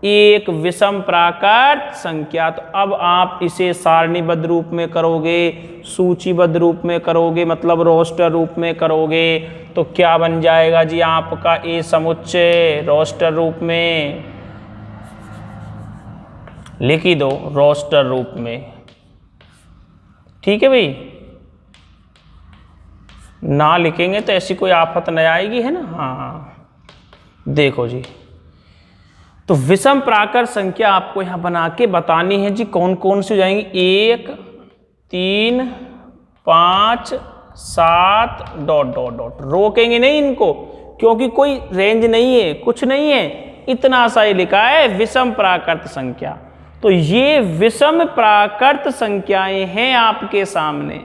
एक विषम प्राकृत संख्या। तो अब आप इसे सारणीबद्ध रूप में करोगे, सूचीबद्ध रूप में करोगे, मतलब रोस्टर रूप में करोगे, तो क्या बन जाएगा जी आपका? ए समुच्चय रोस्टर रूप में लिख ही दो, रोस्टर रूप में। ठीक है भाई, ना लिखेंगे तो ऐसी कोई आफत नहीं आएगी, है ना। हाँ, देखो जी, तो विषम प्राकृत संख्या आपको यहां बना के बतानी है जी कौन कौन सी हो जाएंगी। 1, 3, 5, 7 डॉट डॉट डॉट। रोकेंगे नहीं इनको, क्योंकि कोई रेंज नहीं है, कुछ नहीं है, इतना सा ही लिखा है विषम प्राकृत संख्या। तो ये विषम प्राकृत संख्याएं हैं आपके सामने।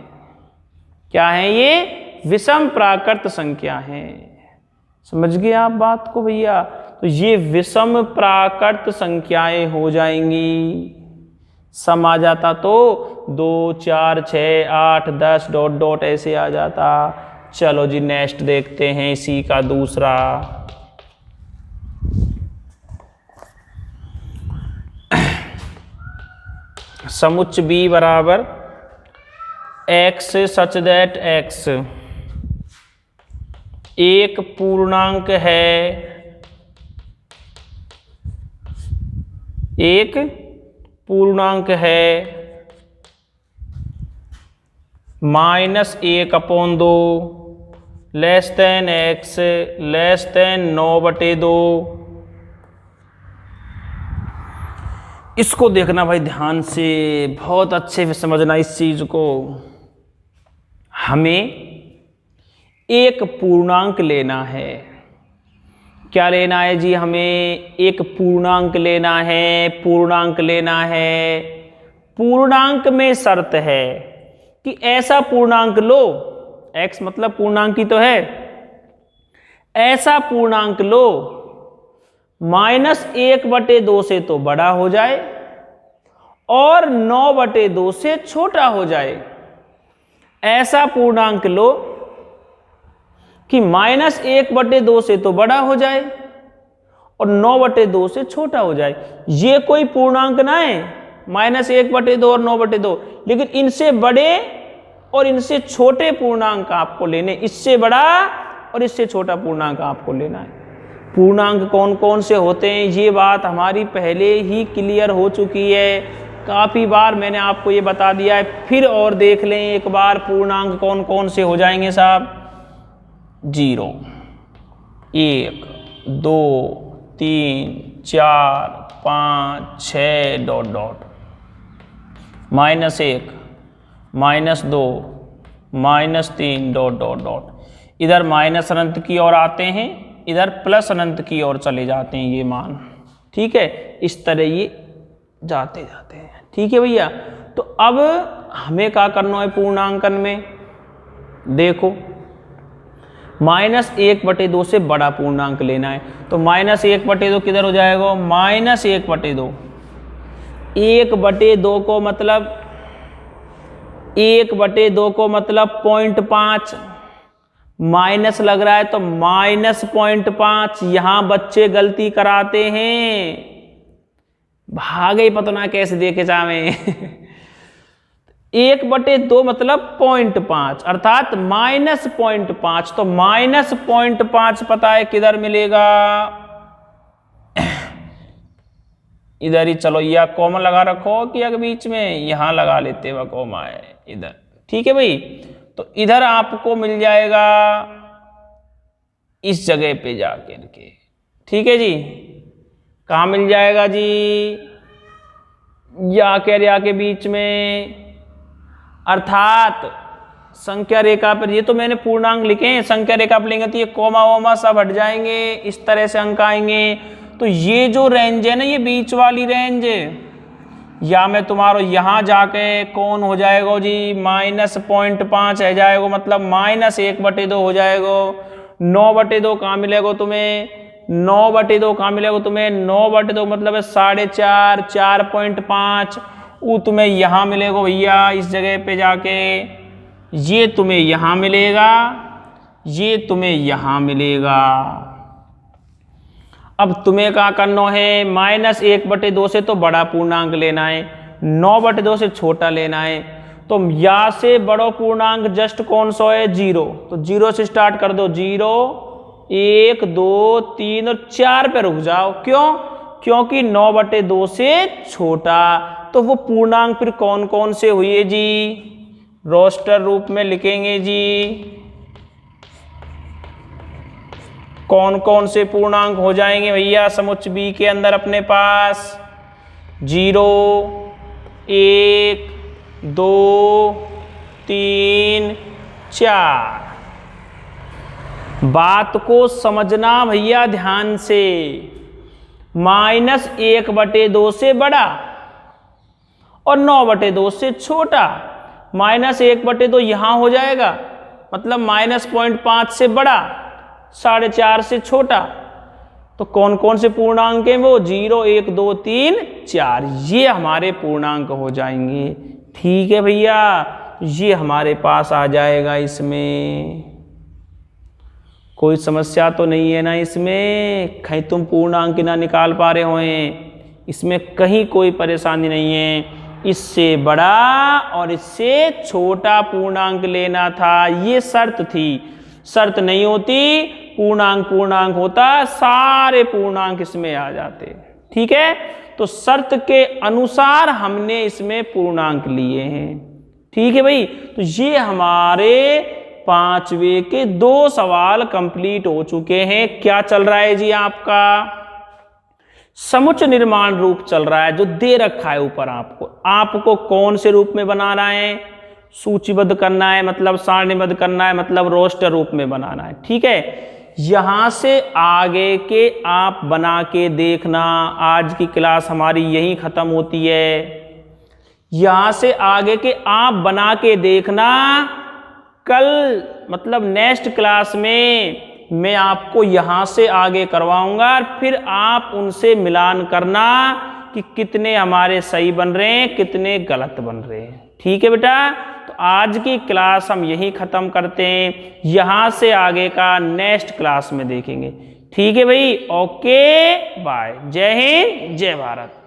क्या है ये? विषम प्राकृत संख्या हैं। समझ गए आप बात को भैया? तो ये विषम प्राकृत संख्याएं हो जाएंगी। सम आ जाता तो 2, 4, 6, 8, 10 डॉट डॉट ऐसे आ जाता। चलो जी, नेक्स्ट देखते हैं इसी का दूसरा। समुच्चय B बराबर x सच दैट x एक पूर्णांक है, एक पूर्णांक है -1/2 less than x less than 9/2। इसको देखना भाई ध्यान से, बहुत अच्छे से समझना इस चीज को। हमें एक पूर्णांक लेना है। क्या लेना है जी? हमें एक पूर्णांक लेना है, पूर्णांक लेना है। पूर्णांक में शर्त है कि ऐसा पूर्णांक लो, x मतलब पूर्णांक ही तो है, ऐसा पूर्णांक लो -1/2 से तो बड़ा हो जाए और 9/2 से छोटा हो जाए। ऐसा पूर्णांक लो कि -1/2 से तो बड़ा हो जाए और 9/2 से छोटा हो जाए। ये कोई पूर्णांक ना है -1/2 और 9/2, लेकिन इनसे बड़े और इनसे छोटे पूर्णांक आपको लेने, इससे बड़ा और इससे छोटा पूर्णांक आपको लेना है। पूर्णांक कौन कौन से होते हैं ये बात हमारी पहले ही क्लियर हो चुकी है, काफ़ी बार मैंने आपको ये बता दिया है। फिर और देख लें एक बार पूर्णांक कौन कौन से हो जाएंगे साहब। 0, 1, 2, 3, 4, 5, 6 ... -1, -2, -3 ... इधर माइनस अनंत की ओर आते हैं, इधर प्लस अनंत की ओर चले जाते हैं ये मान। ठीक है, इस तरह ये जाते जाते हैं। ठीक है भैया, तो अब हमें क्या करना है पूर्णांकन में? देखो, -1/2 से बड़ा पूर्णांक लेना है, तो -1/2 किधर हो जाएगा? -1/2। 1/2 को मतलब 1/2 को मतलब 0.5 माइनस लग रहा है तो -0.5। यहां बच्चे गलती कराते हैं, भागे पता ना कैसे देखे जावे। 1/2 मतलब 0.5 अर्थात -0.5, तो -0.5 पता है किधर मिलेगा? इधर ही चलो, या कॉमा लगा रखो कि या बीच में यहां लगा लेते हुआ कॉमा है इधर। ठीक है भाई, तो इधर आपको मिल जाएगा इस जगह पे जाकर के। ठीक है जी, कहाँ मिल जाएगा जी? या के बीच में, अर्थात संख्या रेखा पर। ये तो मैंने पूर्णांक लिखे हैं, संख्या रेखा पर लेंगे तो ये कोमा वोमा सब हट जाएंगे, इस तरह से अंक आएंगे। तो ये जो रेंज है ना, ये बीच वाली रेंज है, या मैं तुम्हारा यहाँ जाके कौन हो जाएगा जी? -0.5 है जाएगा, मतलब -1/2 हो जाएगा। 9/2 कहाँ मिलेगा तुम्हें? 9/2 कहाँ मिलेगा तुम्हें? 9/2 मतलब है 4.5, 4.5। वो तुम्हें यहाँ मिलेगा भैया, इस जगह पे जाके। ये तुम्हें यहाँ मिलेगा, ये तुम्हें यहाँ मिलेगा। अब तुम्हें क्या करना है? -1/2 से तो बड़ा पूर्णांक लेना है, 9/2 से छोटा लेना है। तो या से बड़ो पूर्णांक जस्ट कौन सा है? 0। तो 0 से स्टार्ट कर दो। 0, 1, 2, 3 और 4 पे रुक जाओ। क्यों? क्योंकि 9/2 से छोटा। तो वो पूर्णांक फिर कौन कौन से हुए जी? रोस्टर रूप में लिखेंगे जी। कौन कौन से पूर्णांक हो जाएंगे भैया समुच्चय बी के अंदर अपने पास? 0, 1, 2, 3, 4। बात को समझना भैया ध्यान से। -1/2 से बड़ा और 9/2 से छोटा। -1/2 यहां हो जाएगा, मतलब -0.5 से बड़ा, 4.5 से छोटा। तो कौन कौन से पूर्णांक हैं वो? 0, 1, 2, 3, 4। ये हमारे पूर्णांक हो जाएंगे। ठीक है भैया, ये हमारे पास आ जाएगा। इसमें कोई समस्या तो नहीं है ना? इसमें कहीं तुम पूर्णांक ना निकाल पा रहे हो? इसमें कहीं कोई परेशानी नहीं है। इससे बड़ा और इससे छोटा पूर्णांक लेना था, ये शर्त थी। शर्त नहीं होती, पूर्णांक होता, सारे पूर्णांक इसमें आ जाते। ठीक है, तो शर्त के अनुसार हमने इसमें पूर्णांक लिए हैं। ठीक है भाई, तो ये हमारे 5वें के 2 सवाल कंप्लीट हो चुके हैं। क्या चल रहा है जी आपका समुच्चय निर्माण रूप चल रहा है, जो दे रखा है ऊपर आपको कौन से रूप में बनाना है, सूचीबद्ध करना है, मतलब सारणीबद्ध करना है, मतलब रोस्टर रूप में बनाना है। ठीक है, यहां से आगे के आप बना के देखना। आज की क्लास हमारी यही खत्म होती है। यहां से आगे के आप बना के देखना। कल मतलब नेक्स्ट क्लास में मैं आपको यहां से आगे करवाऊंगा, फिर आप उनसे मिलान करना कि कितने हमारे सही बन रहे हैं, कितने गलत बन रहे हैं। ठीक है बेटा, तो आज की क्लास हम यही खत्म करते हैं। यहां से आगे का नेक्स्ट क्लास में देखेंगे। ठीक है भाई, ओके बाय, जय हिंद जय भारत।